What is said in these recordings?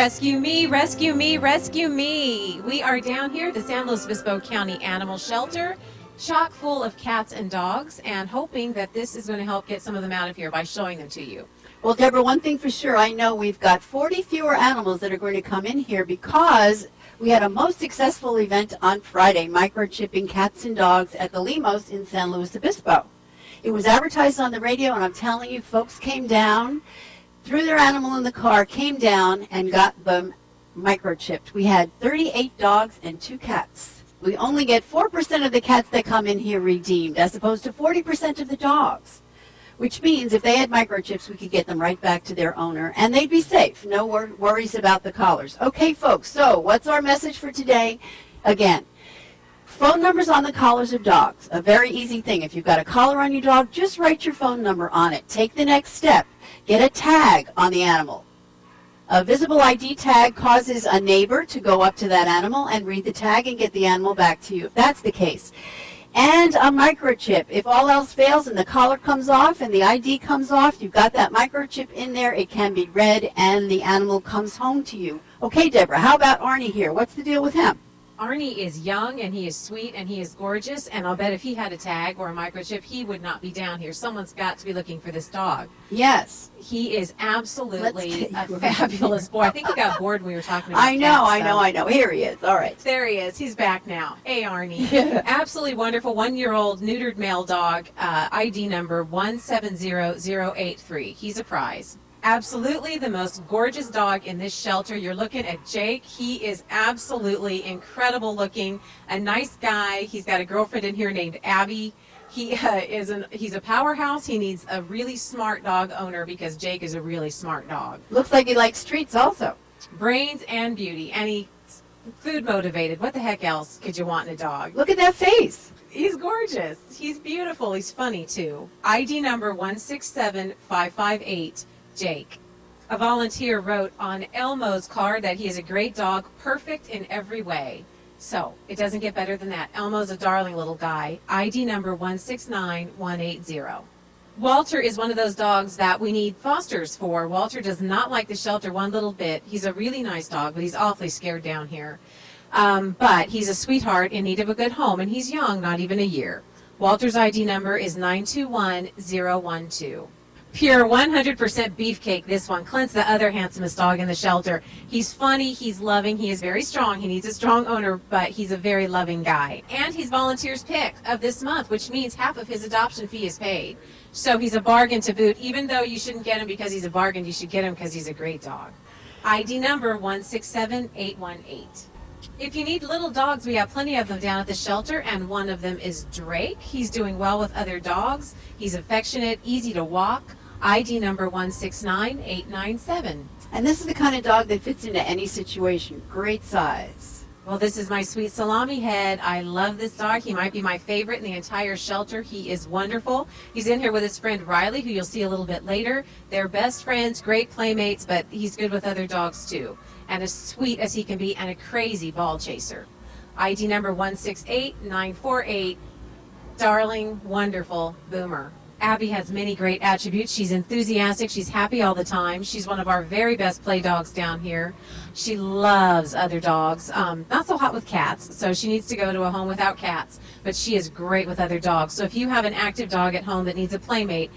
Rescue me, rescue me, rescue me. We are down here at the San Luis Obispo County Animal Shelter, chock full of cats and dogs, and hoping that this is going to help get some of them out of here by showing them to you. Well, Deborah, one thing for sure, I know we've got 40 fewer animals that are going to come in here because we had a most successful event on Friday, microchipping cats and dogs at the Limos in San Luis Obispo. It was advertised on the radio, and I'm telling you, folks came down, threw their animal in the car, came down, and got them microchipped. We had 38 dogs and 2 cats. We only get 4% of the cats that come in here redeemed, as opposed to 40% of the dogs, which means if they had microchips, we could get them right back to their owner, and they'd be safe. No worries about the collars. Okay, folks, so what's our message for today? Again, phone numbers on the collars of dogs. A very easy thing. If you've got a collar on your dog, just write your phone number on it. Take the next step. Get a tag on the animal. A visible ID tag causes a neighbor to go up to that animal and read the tag and get the animal back to you, if that's the case. And a microchip. If all else fails and the collar comes off and the ID comes off, you've got that microchip in there, it can be read and the animal comes home to you. Okay, Deborah, how about Arnie here? What's the deal with him? Arnie is young, and he is sweet, and he is gorgeous, and I'll bet if he had a tag or a microchip, he would not be down here. Someone's got to be looking for this dog. Yes. He is absolutely a fabulous boy. I think he got bored when we were talking about I know. Here he is. All right. There he is. He's back now. Hey, Arnie. Absolutely wonderful 1-year-old neutered male dog, ID number 170083. He's a prize. Absolutely the most gorgeous dog in this shelter. You're looking at Jake. He is absolutely incredible looking, a nice guy. He's got a girlfriend in here named Abby. He's a powerhouse. He needs a really smart dog owner because Jake is a really smart dog. Looks like he likes treats also. Brains and beauty, and he's food motivated. What the heck else could you want in a dog? Look at that face. He's gorgeous. He's beautiful. He's funny too. ID number 167558. Jake. A volunteer wrote on Elmo's card that he is a great dog, perfect in every way. So, it doesn't get better than that. Elmo's a darling little guy. ID number 169180. Walter is one of those dogs that we need fosters for. Walter does not like the shelter one little bit. He's a really nice dog, but he's awfully scared down here. But he's a sweetheart in need of a good home, and he's young, not even a year. Walter's ID number is 921012. Pure 100% beefcake, this one. Clint's the other handsomest dog in the shelter. He's funny, he's loving, he is very strong. He needs a strong owner, but he's a very loving guy. And he's volunteer's pick of this month, which means half of his adoption fee is paid. So he's a bargain to boot. Even though you shouldn't get him because he's a bargain, you should get him because he's a great dog. ID number 167818. If you need little dogs, we have plenty of them down at the shelter, and one of them is Drake. He's doing well with other dogs. He's affectionate, easy to walk. ID number 169897. And this is the kind of dog that fits into any situation. Great size. Well, this is my sweet salami head. I love this dog. He might be my favorite in the entire shelter. He is wonderful. He's in here with his friend Riley, who you'll see a little bit later. They're best friends, great playmates, but he's good with other dogs too. And as sweet as he can be, and a crazy ball chaser. ID number 168948. Darling, wonderful Boomer. Abby has many great attributes. She's enthusiastic. She's happy all the time. She's one of our very best play dogs down here. She loves other dogs. Not so hot with cats, so she needs to go to a home without cats. But she is great with other dogs. So if you have an active dog at home that needs a playmate,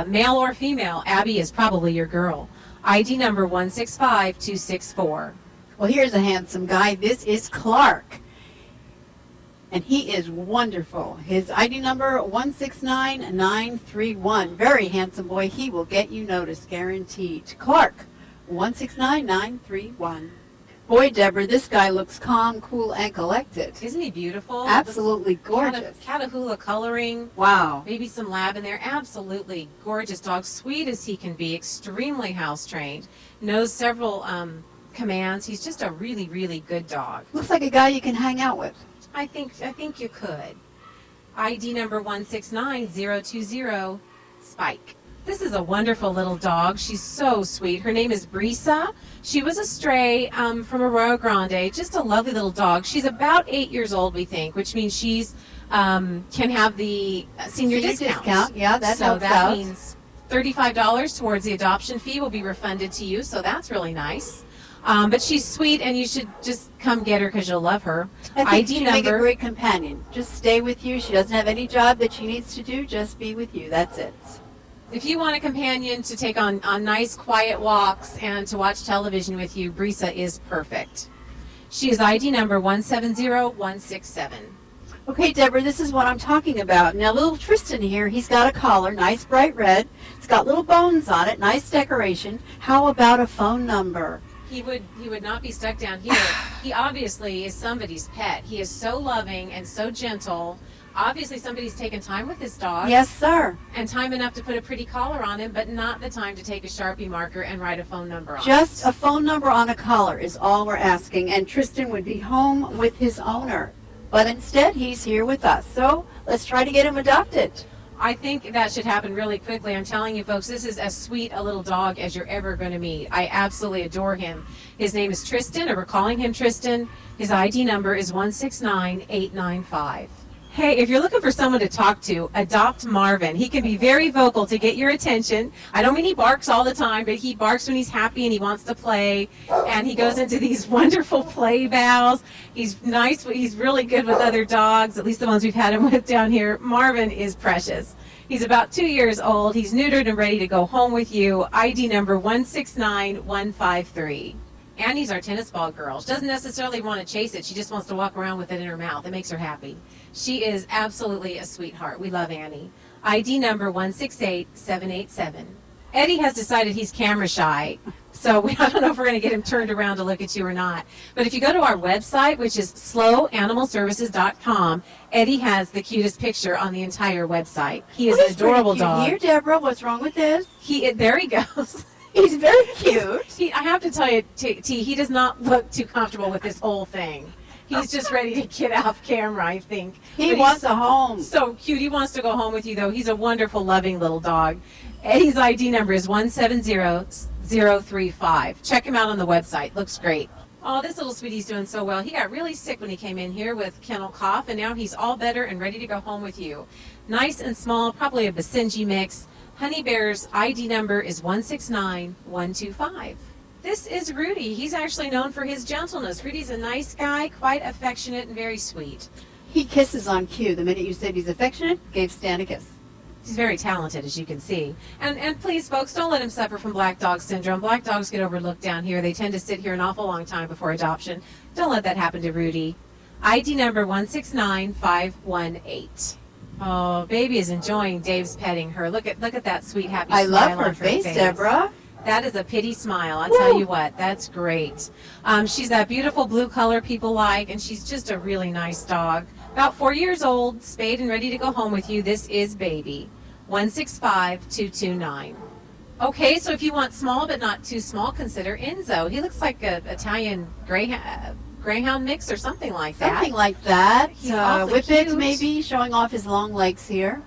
male or female, Abby is probably your girl. ID number 165264. Well, here's a handsome guy. This is Clark. And he is wonderful. His ID number 169931. Very handsome boy. He will get you noticed, guaranteed. Clark, 169931. Boy, Deborah, this guy looks calm, cool, and collected. Isn't he beautiful? Absolutely gorgeous. Catahoula coloring. Wow. Maybe some lab in there. Absolutely gorgeous dog. Sweet as he can be. Extremely house trained. Knows several commands. He's just a really, really good dog. Looks like a guy you can hang out with. I think you could. ID number 169020, Spike. This is a wonderful little dog. She's so sweet. Her name is Brisa. She was a stray from Arroyo Grande. Just a lovely little dog. She's about 8 years old, we think, which means she's can have the senior discount. Yeah, that helps out. So that means $35 towards the adoption fee will be refunded to you, so that's really nice. But she's sweet, and you should just come get her because you'll love her. I think ID she'd make a number. great companion. Just stay with you. She doesn't have any job that she needs to do. Just be with you. That's it. If you want a companion to take on nice, quiet walks and to watch television with you, Brisa is perfect. She is ID number 170167. Okay, Deborah, this is what I'm talking about. Now, little Tristan here, he's got a collar, nice bright red. It's got little bones on it, nice decoration. How about a phone number? He would not be stuck down here. He obviously is somebody's pet. He is so loving and so gentle. Obviously, somebody's taken time with this dog. Yes, sir. And time enough to put a pretty collar on him, but not the time to take a Sharpie marker and write a phone number on Just it. a phone number on a collar is all we're asking, and Tristan would be home with his owner. But instead, he's here with us. So let's try to get him adopted. I think that should happen really quickly. I'm telling you, folks, this is as sweet a little dog as you're ever going to meet. I absolutely adore him. His name is Tristan, or we're calling him Tristan. His ID number is 169895. Hey, if you're looking for someone to talk to, adopt Marvin. He can be very vocal to get your attention. I don't mean he barks all the time, but he barks when he's happy and he wants to play. And he goes into these wonderful play bows. He's nice. He's really good with other dogs, at least the ones we've had him with down here. Marvin is precious. He's about 2 years old. He's neutered and ready to go home with you. ID number 169153. Annie's our tennis ball girl. She doesn't necessarily want to chase it. She just wants to walk around with it in her mouth. It makes her happy. She is absolutely a sweetheart. We love Annie. ID number 168787. Eddie has decided he's camera shy, so I don't know if we're going to get him turned around to look at you or not. But if you go to our website, which is slowanimalservices.com, Eddie has the cutest picture on the entire website. He is an adorable dog. Here, Deborah, what's wrong with this? There he goes. He's very cute. I have to tell you, T, he does not look too comfortable with this whole thing. He's just ready to get off camera, I think. He wants a home. So cute. He wants to go home with you, though. He's a wonderful, loving little dog. Eddie's ID number is 170035. Check him out on the website. Looks great. Oh, this little sweetie's doing so well. He got really sick when he came in here with kennel cough, and now he's all better and ready to go home with you. Nice and small, probably a Basenji mix. Honey Bear's ID number is 169125. This is Rudy. He's actually known for his gentleness. Rudy's a nice guy, quite affectionate and very sweet. He kisses on cue. The minute you said he's affectionate, gave Stan a kiss. He's very talented, as you can see. And please, folks, don't let him suffer from black dog syndrome. Black dogs get overlooked down here. They tend to sit here an awful long time before adoption. Don't let that happen to Rudy. ID number 169518. Oh, baby is enjoying Dave's petting her. Look at that sweet, happy smile. I love on her face, Deborah. That is a pity smile. I'll tell you what, that's great. She's that beautiful blue color people like, and she's just a really nice dog. About 4 years old, spayed and ready to go home with you. This is Baby. 165229. Okay, so if you want small but not too small, consider Enzo. He looks like an Italian greyhound mix or something like that. Something like that. He's awfully Whippet, cute. maybe, showing off his long legs here.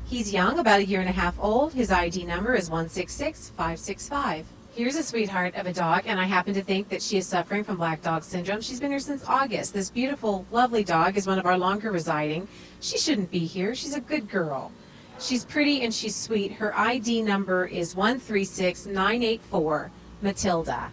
He's young, about 1.5 years old. His ID number is 166565. Here's a sweetheart of a dog, and I happen to think that she is suffering from black dog syndrome. She's been here since August. This beautiful, lovely dog is one of our longer residing. She shouldn't be here. She's a good girl. She's pretty and she's sweet. Her ID number is 136984, Matilda.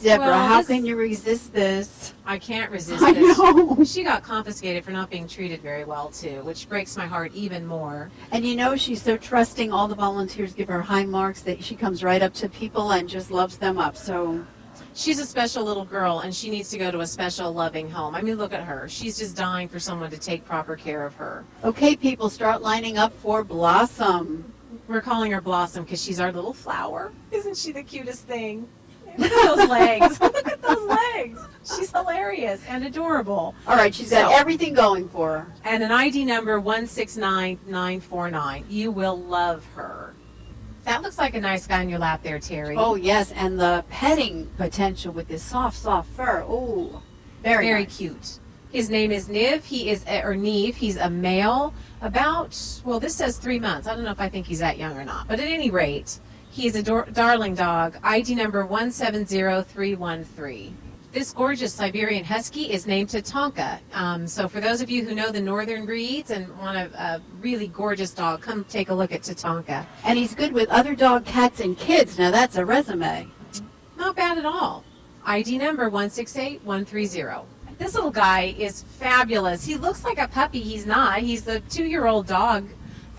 Deborah, Well, how can you resist this? I can't resist I this. know. She got confiscated for not being treated very well, too, which breaks my heart even more. And you know, she's so trusting. All the volunteers give her high marks that she comes right up to people and just loves them up. So She's a special little girl, and she needs to go to a special, loving home. I mean, look at her. She's just dying for someone to take proper care of her. okay, people, start lining up for Blossom. We're calling her Blossom because she's our little flower. Isn't she the cutest thing? Look at those legs. Look at those legs. She's hilarious and adorable. All right, she's got everything going for her. And an ID number 169949. You will love her. That looks like a nice guy in your lap there, Terry. Oh, yes, and the petting potential with this soft, soft fur. Oh, very nice. Cute. His name is Neve. Neve. He's a male. Well, this says 3 months. I don't know if I think he's that young or not. But at any rate, he is a darling dog. ID number 170313. This gorgeous Siberian Husky is named Tatanka. So for those of you who know the northern breeds and want a really gorgeous dog, come take a look at Tatanka. And he's good with other dog, cats, and kids. Now, that's a resume. Not bad at all. ID number 168130. This little guy is fabulous. He looks like a puppy. He's not. He's a 2-year-old dog.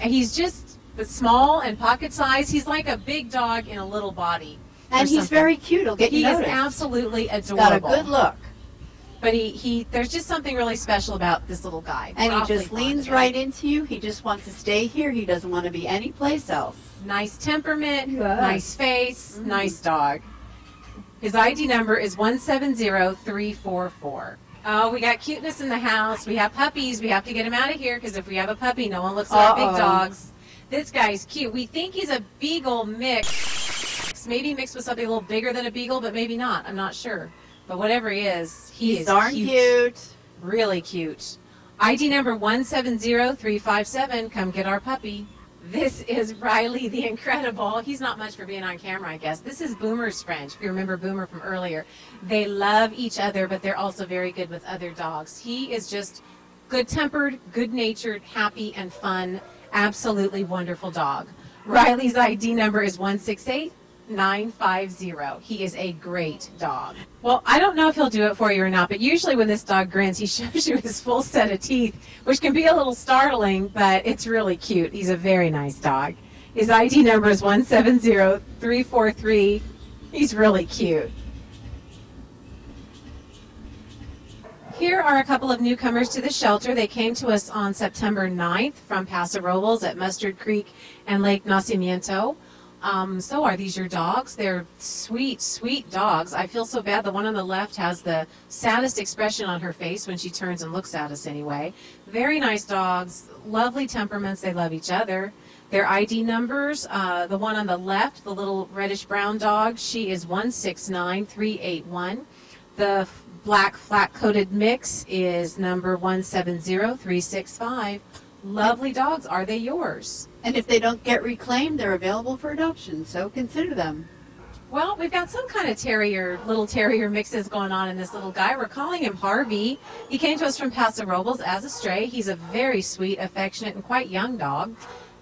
And he's just small and pocket size. He's like a big dog in a little body. And he's very cute. He'll get you noticed. He is absolutely adorable. Got a good look. But there's just something really special about this little guy. And he just leans right into you. He just wants to stay here. He doesn't want to be anyplace else. Nice temperament, nice face, nice dog. His ID number is 170344. Oh, we got cuteness in the house. We have puppies. We have to get him out of here because if we have a puppy, no one looks like big dogs. This guy's cute. We think he's a beagle mix. Maybe mixed with something a little bigger than a beagle, but maybe not. I'm not sure. But whatever he is, he's darn cute. Really cute. ID number 170357. Come get our puppy. This is Riley the Incredible. He's not much for being on camera, I guess. This is Boomer's friend, if you remember Boomer from earlier. They love each other, but they're also very good with other dogs. He is just good-tempered, good-natured, happy, and fun. Absolutely wonderful dog. Riley's ID number is 168950. He is a great dog. Well, I don't know if he'll do it for you or not, but usually when this dog grins, he shows you his full set of teeth, which can be a little startling, but it's really cute. He's a very nice dog. His ID number is 170343. He's really cute. Here are a couple of newcomers to the shelter. They came to us on September 9th from Paso Robles at Mustard Creek and Lake Nacimiento. So are these your dogs? They're sweet, sweet dogs. I feel so bad. The one on the left has the saddest expression on her face when she turns and looks at us anyway. Very nice dogs, lovely temperaments. They love each other. Their ID numbers, the one on the left, the little reddish-brown dog, she is 169381. The black flat-coated mix is number 170365. Lovely dogs. Are they yours? And if they don't get reclaimed, they're available for adoption, so consider them. Well, we've got some kind of little terrier mixes going on in this little guy. We're calling him Harvey. He came to us from Paso Robles as a stray. He's a very sweet, affectionate, and quite young dog.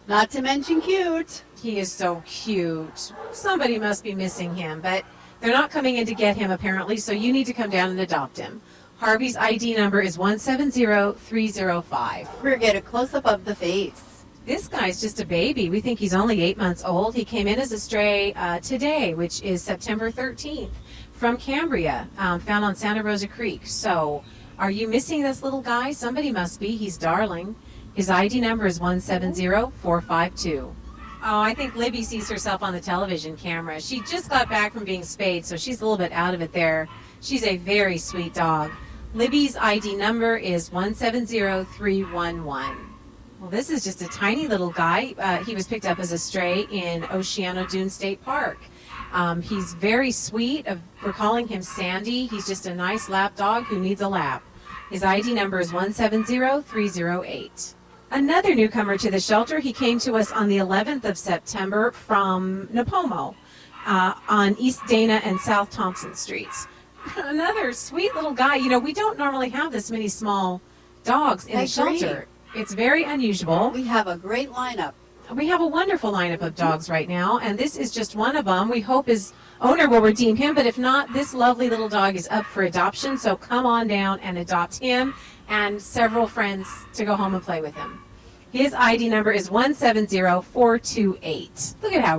Not to mention cute. He is so cute. Somebody must be missing him, but they're not coming in to get him apparently, so you need to come down and adopt him. Harvey's ID number is 170305. We're get a close-up of the face. This guy's just a baby. We think he's only 8 months old. He came in as a stray today, which is September 13th, from Cambria, found on Santa Rosa Creek. So are you missing this little guy? Somebody must be. He's darling. His ID number is 170452. Oh, I think Libby sees herself on the television camera. She just got back from being spayed, so she's a little bit out of it there. She's a very sweet dog. Libby's ID number is 170311. Well, this is just a tiny little guy. He was picked up as a stray in Oceano Dune State Park. He's very sweet. We're calling him Sandy. He's just a nice lap dog who needs a lap. His ID number is 170308. Another newcomer to the shelter. He came to us on the 11th of September from Napomo on East Dana and South Thompson Streets. Another sweet little guy. You know, we don't normally have this many small dogs in the shelter. It's very unusual. We have a great lineup. We have a wonderful lineup of dogs right now, and this is just one of them. We hope his owner will redeem him, but if not, this lovely little dog is up for adoption, so come on down and adopt him and several friends to go home and play with him. His ID number is 170428. Look at how